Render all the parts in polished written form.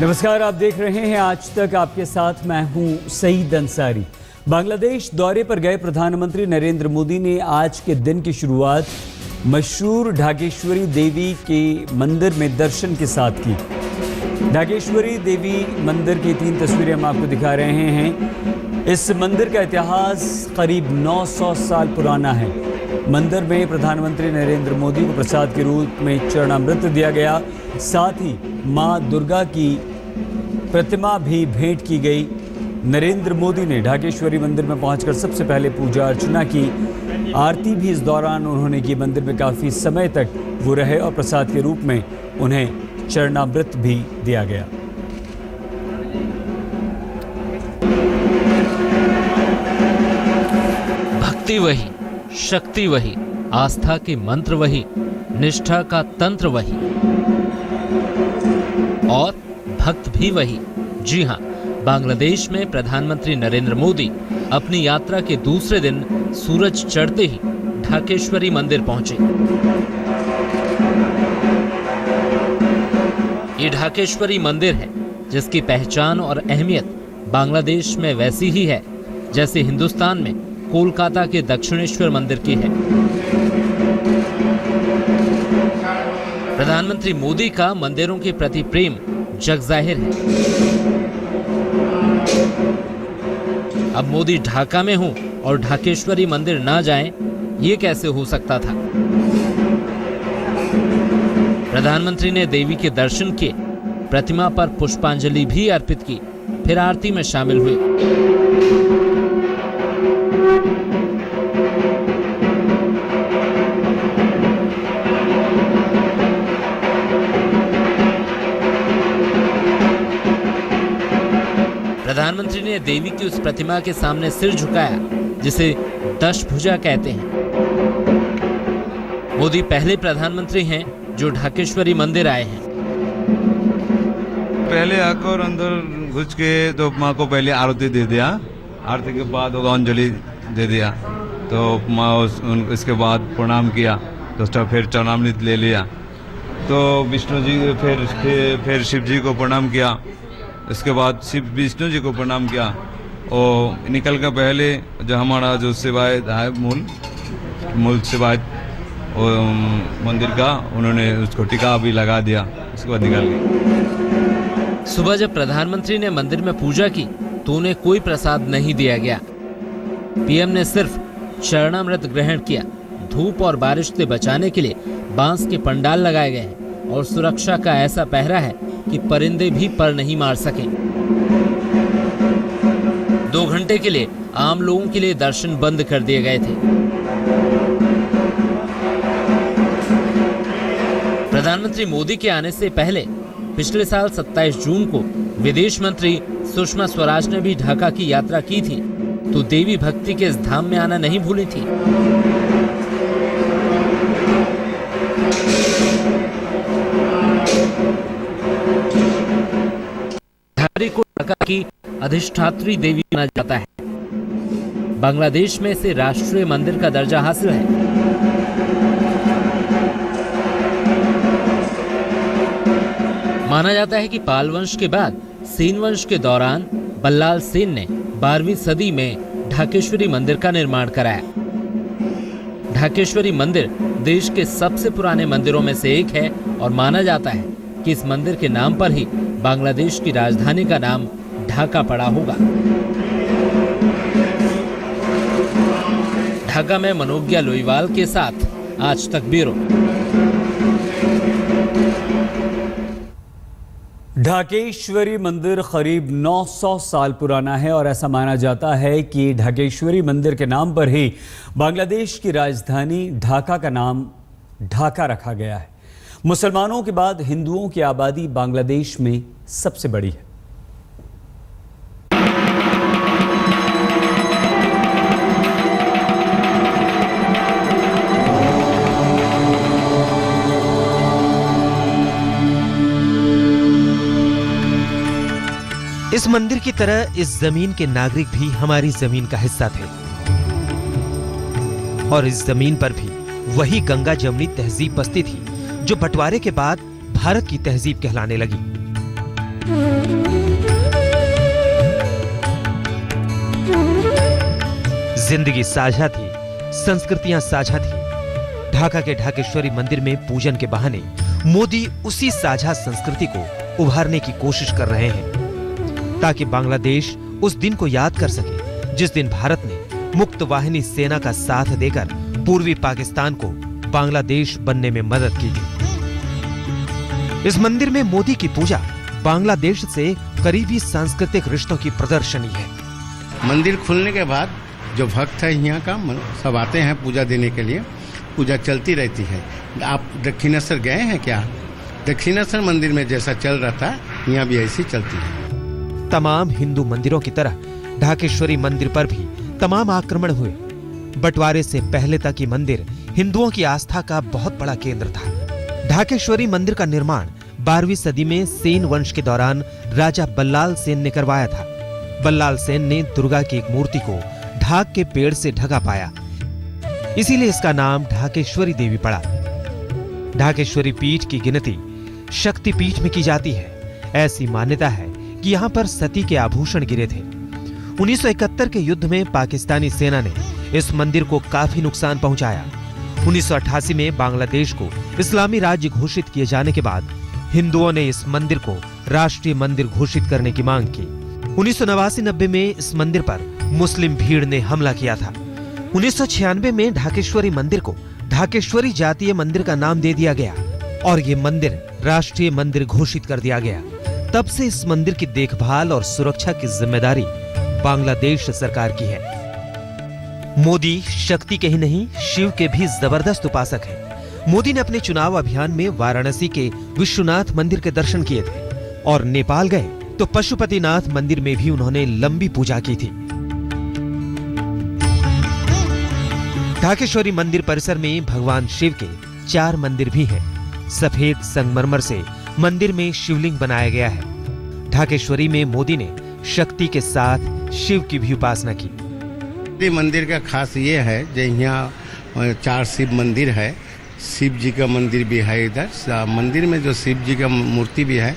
नमस्कार, आप देख रहे हैं आज तक। आपके साथ मैं हूं सईद अंसारी। बांग्लादेश दौरे पर गए प्रधानमंत्री नरेंद्र मोदी ने आज के दिन की शुरुआत मशहूर ढाकेश्वरी देवी के मंदिर में दर्शन के साथ की। ढाकेश्वरी देवी मंदिर की 3 तस्वीरें हम आपको दिखा रहे हैं। इस मंदिर का इतिहास करीब 900 साल पुराना है। मंदिर में प्रधानमंत्री नरेंद्र मोदी को प्रसाद के रूप में चरणामृत दिया गया। साथ ही मां दुर्गा की प्रतिमा भी भेंट की गई। नरेंद्र मोदी ने ढाकेश्वरी मंदिर में पहुंचकर सबसे पहले पूजा अर्चना की। आरती भी इस दौरान उन्होंने की। मंदिर में काफ़ी समय तक वो रहे और प्रसाद के रूप में उन्हें चरणामृत भी दिया गया। भक्ति वही, शक्ति वही, आस्था के मंत्र वही, निष्ठा का तंत्र वही और भक्त भी वही। जी हां, बांग्लादेश में प्रधानमंत्री नरेंद्र मोदी अपनी यात्रा के दूसरे दिन सूरज चढ़ते ही ढाकेश्वरी मंदिर पहुंचे। ये ढाकेश्वरी मंदिर है जिसकी पहचान और अहमियत बांग्लादेश में वैसी ही है जैसे हिंदुस्तान में कोलकाता के दक्षिणेश्वर मंदिर की है। प्रधानमंत्री मोदी का मंदिरों के प्रति प्रेम जगजाहिर है। अब मोदी ढाका में हों और ढाकेश्वरी मंदिर ना जाएं, ये कैसे हो सकता था? प्रधानमंत्री ने देवी के दर्शन किए, प्रतिमा पर पुष्पांजलि भी अर्पित की, फिर आरती में शामिल हुए। प्रधानमंत्री ने देवी की उस प्रतिमा के सामने सिर झुकाया जिसे दशभुजा कहते हैं। मोदी पहले प्रधानमंत्री हैं जो ढाकेश्वरी मंदिर आए हैं। पहले आकर अंदर घुस के तो माँ को पहले आरती दे दिया। आरती के बाद अंजलि दे दिया तो माँ इसके बाद प्रणाम किया तो फिर चरणामृत ले लिया। तो विष्णु जी फिर शिव जी को प्रणाम किया। इसके बाद शिव विष्णु जी को प्रणाम किया और निकल कर पहले जो हमारा जो सेवायत है मूल सेवायत मंदिर का, उन्होंने उसको टीका भी लगा दिया। उसके बाद निकल गए। सुबह जब प्रधानमंत्री ने मंदिर में पूजा की तो उन्हें कोई प्रसाद नहीं दिया गया। पीएम ने सिर्फ चरणामृत ग्रहण किया। धूप और बारिश से बचाने के लिए बांस के पंडाल लगाए गए हैं और सुरक्षा का ऐसा पहरा है कि परिंदे भी पर नहीं मार सके। 2 घंटे के लिए आम लोगों के लिए दर्शन बंद कर दिए गए थे। प्रधानमंत्री मोदी के आने से पहले पिछले साल 27 जून को विदेश मंत्री सुषमा स्वराज ने भी ढाका की यात्रा की थी, तो देवी भक्ति के इस धाम में आना नहीं भूली थी। को ढाका की अधिष्ठात्री देवी माना जाता है। बांग्लादेश में इसे राष्ट्रीय मंदिर का दर्जा हासिल है। माना जाता है कि पाल वंश के बाद सेन वंश के दौरान बल्लाल सेन ने 12वीं सदी में ढाकेश्वरी मंदिर का निर्माण कराया। ढाकेश्वरी मंदिर देश के सबसे पुराने मंदिरों में से एक है और माना जाता है कि इस मंदिर के नाम पर ही बांग्लादेश की राजधानी का नाम ढाका पड़ा होगा। ढाका में मनोज्ञा लोईवाल के साथ आज तक ब्यूरो। ढाकेश्वरी मंदिर करीब 900 साल पुराना है और ऐसा माना जाता है कि ढाकेश्वरी मंदिर के नाम पर ही बांग्लादेश की राजधानी ढाका का नाम ढाका रखा गया है। मुसलमानों के बाद हिंदुओं की आबादी बांग्लादेश में सबसे बड़ी है। इस मंदिर की तरह इस जमीन के नागरिक भी हमारी जमीन का हिस्सा थे और इस जमीन पर भी वही गंगा जमनी तहजीब बसती थी जो बंटवारे के बाद भारत की तहजीब कहलाने लगी। जिंदगी साझा थी, संस्कृतियां साझा थी। ढाका के ढाकेश्वरी मंदिर में पूजन के बहाने मोदी उसी साझा संस्कृति को उभारने की कोशिश कर रहे हैं, ताकि बांग्लादेश उस दिन को याद कर सके जिस दिन भारत ने मुक्त वाहिनी सेना का साथ देकर पूर्वी पाकिस्तान को बांग्लादेश बनने में मदद की थी। इस मंदिर में मोदी की पूजा बांग्लादेश से करीबी सांस्कृतिक रिश्तों की प्रदर्शनी है। मंदिर खुलने के बाद जो भक्त है यहाँ का सब आते हैं पूजा देने के लिए, पूजा चलती रहती है। आप दक्षिणेश्वर गए हैं क्या? दक्षिणेश्वर मंदिर में जैसा चल रहा था यहाँ भी ऐसी चलती है। तमाम हिंदू मंदिरों की तरह ढाकेश्वरी मंदिर पर भी तमाम आक्रमण हुए। बंटवारे से पहले तक ये मंदिर हिंदुओं की आस्था का बहुत बड़ा केंद्र था। ढाकेश्वरी मंदिर का निर्माण 12वीं सदी में सेन वंश के दौरान राजा बल्लाल सेन ने करवाया था। बल्लाल सेन ने दुर्गा की एक मूर्ति को ढाक के पेड़ से ढका पाया, इसीलिए इसका नाम ढाकेश्वरी देवी पड़ा। ढाकेश्वरी पीठ की गिनती शक्ति पीठ में की जाती है। ऐसी मान्यता है कि यहाँ पर सती के आभूषण गिरे थे। 1971 के युद्ध में पाकिस्तानी सेना ने इस मंदिर को काफी नुकसान पहुंचाया। 1988 में बांग्लादेश को इस्लामी राज्य घोषित किए जाने के बाद हिंदुओं ने इस मंदिर को राष्ट्रीय मंदिर घोषित करने की मांग की। 1989-90 में इस मंदिर पर मुस्लिम भीड़ ने हमला किया था। 1996 में ढाकेश्वरी मंदिर को ढाकेश्वरी जातीय मंदिर का नाम दे दिया गया और ये मंदिर राष्ट्रीय मंदिर घोषित कर दिया गया। तब से इस मंदिर की देखभाल और सुरक्षा की जिम्मेदारी बांग्लादेश सरकार की है। मोदी शक्ति के ही नहीं, शिव के भी जबरदस्त उपासक हैं। मोदी ने अपने चुनाव अभियान में वाराणसी के विश्वनाथ मंदिर के दर्शन किए थे और नेपाल गए तो पशुपतिनाथ मंदिर में भी उन्होंने लंबी पूजा की थी। ढाकेश्वरी मंदिर परिसर में भगवान शिव के 4 मंदिर भी हैं। सफेद संगमरमर से मंदिर में शिवलिंग बनाया गया है। ढाकेश्वरी में मोदी ने शक्ति के साथ शिव की भी उपासना की। मंदिर का खास ये है जो यहाँ 4 शिव मंदिर है। शिव जी का मंदिर भी है इधर। मंदिर में जो शिव जी का मूर्ति भी है,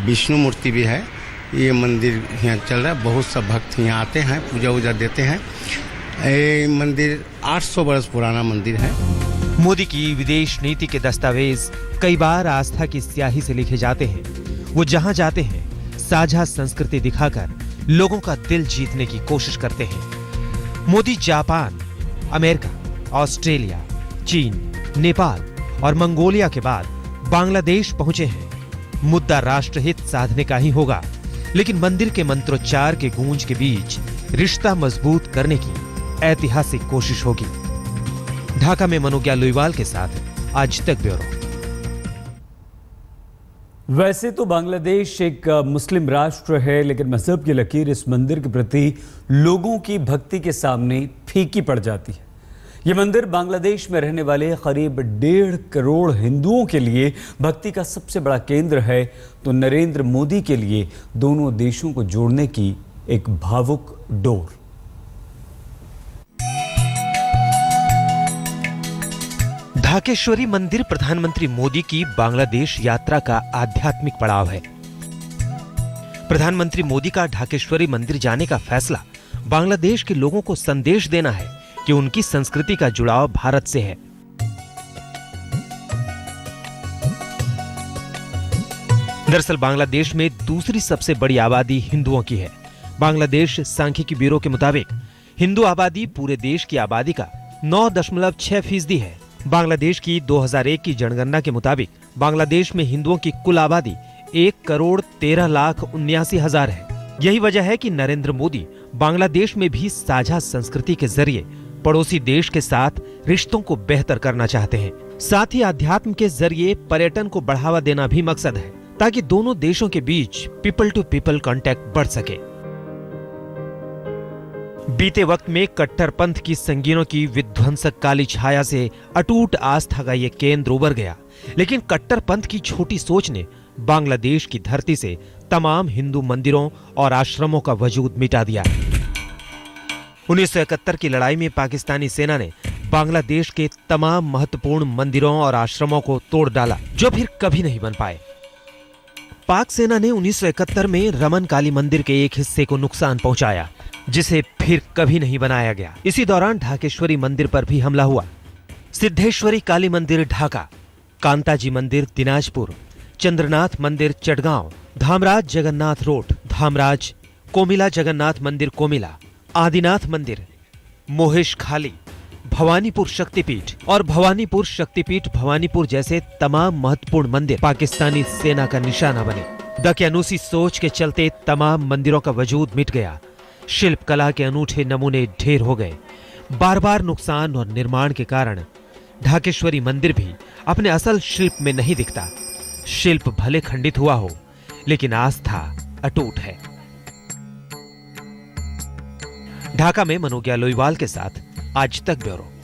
विष्णु मूर्ति भी है। ये मंदिर यहाँ चल रहा है। बहुत सब भक्त यहाँ आते हैं, पूजा वूजा देते हैं। ये मंदिर 800 वर्ष पुराना मंदिर है। मोदी की विदेश नीति के दस्तावेज कई बार आस्था की स्याही से लिखे जाते हैं। वो जहां जाते हैं साझा संस्कृति दिखाकर लोगों का दिल जीतने की कोशिश करते हैं। मोदी जापान, अमेरिका, ऑस्ट्रेलिया, चीन, नेपाल और मंगोलिया के बाद बांग्लादेश पहुंचे हैं। मुद्दा राष्ट्रहित साधने का ही होगा, लेकिन मंदिर के मंत्रोच्चार के गूंज के बीच रिश्ता मजबूत करने की ऐतिहासिक कोशिश होगी। ढाका में मनोज्ञा लुईवाल के साथ आज तक ब्यूरो। वैसे तो बांग्लादेश एक मुस्लिम राष्ट्र है, लेकिन मजहब की लकीर इस मंदिर के प्रति लोगों की भक्ति के सामने फीकी पड़ जाती है। ये मंदिर बांग्लादेश में रहने वाले करीब 1.5 करोड़ हिंदुओं के लिए भक्ति का सबसे बड़ा केंद्र है, तो नरेंद्र मोदी के लिए दोनों देशों को जोड़ने की एक भावुक डोर। ढाकेश्वरी मंदिर प्रधानमंत्री मोदी की बांग्लादेश यात्रा का आध्यात्मिक पड़ाव है। प्रधानमंत्री मोदी का ढाकेश्वरी मंदिर जाने का फैसला बांग्लादेश के लोगों को संदेश देना है कि उनकी संस्कृति का जुड़ाव भारत से है। दरअसल बांग्लादेश में दूसरी सबसे बड़ी आबादी हिंदुओं की है। बांग्लादेश सांख्यिकी ब्यूरो के मुताबिक हिंदू आबादी पूरे देश की आबादी का 9.6% है। बांग्लादेश की 2001 की जनगणना के मुताबिक बांग्लादेश में हिंदुओं की कुल आबादी 1,13,79,000 है। यही वजह है कि नरेंद्र मोदी बांग्लादेश में भी साझा संस्कृति के जरिए पड़ोसी देश के साथ रिश्तों को बेहतर करना चाहते हैं। साथ ही अध्यात्म के जरिए पर्यटन को बढ़ावा देना भी मकसद है, ताकि दोनों देशों के बीच पीपल टू पीपल कांटेक्ट बढ़ सके। बीते वक्त में कट्टरपंथ की संगीनों की विध्वंसक काली छाया से अटूट आस्था का ये केंद्र उभर गया, लेकिन कट्टरपंथ की छोटी सोच ने बांग्लादेश की धरती से तमाम हिंदू मंदिरों और आश्रमों का वजूद मिटा दिया। 1971 की लड़ाई में पाकिस्तानी सेना ने बांग्लादेश के तमाम महत्वपूर्ण मंदिरों और आश्रमों को तोड़ डाला, जो फिर कभी नहीं बन पाए। पाक सेना ने 1971 में रमन काली मंदिर के एक हिस्से को नुकसान पहुंचाया, जिसे फिर कभी नहीं बनाया गया। इसी दौरान ढाकेश्वरी मंदिर पर भी हमला हुआ। सिद्धेश्वरी काली मंदिर ढाका, कांताजी मंदिर दिनाजपुर, चंद्रनाथ मंदिर चटगांव, धामराज जगन्नाथ रोड धामराज, कोमिला जगन्नाथ मंदिर कोमिला, आदिनाथ मंदिर मोहेश खाली, भवानीपुर शक्तिपीठ और भवानीपुर शक्तिपीठ भवानीपुर जैसे तमाम महत्वपूर्ण मंदिर पाकिस्तानी सेना का निशाना बने। दकियानूसी सोच के चलते तमाम मंदिरों का वजूद मिट गया। शिल्प कला के अनूठे नमूने ढेर हो गए। बार बार नुकसान और निर्माण के कारण ढाकेश्वरी मंदिर भी अपने असल शिल्प में नहीं दिखता। शिल्प भले खंडित हुआ हो, लेकिन आस्था अटूट है। ढाका में मनोज्ञा लोईवाल के साथ आज तक ब्यूरो।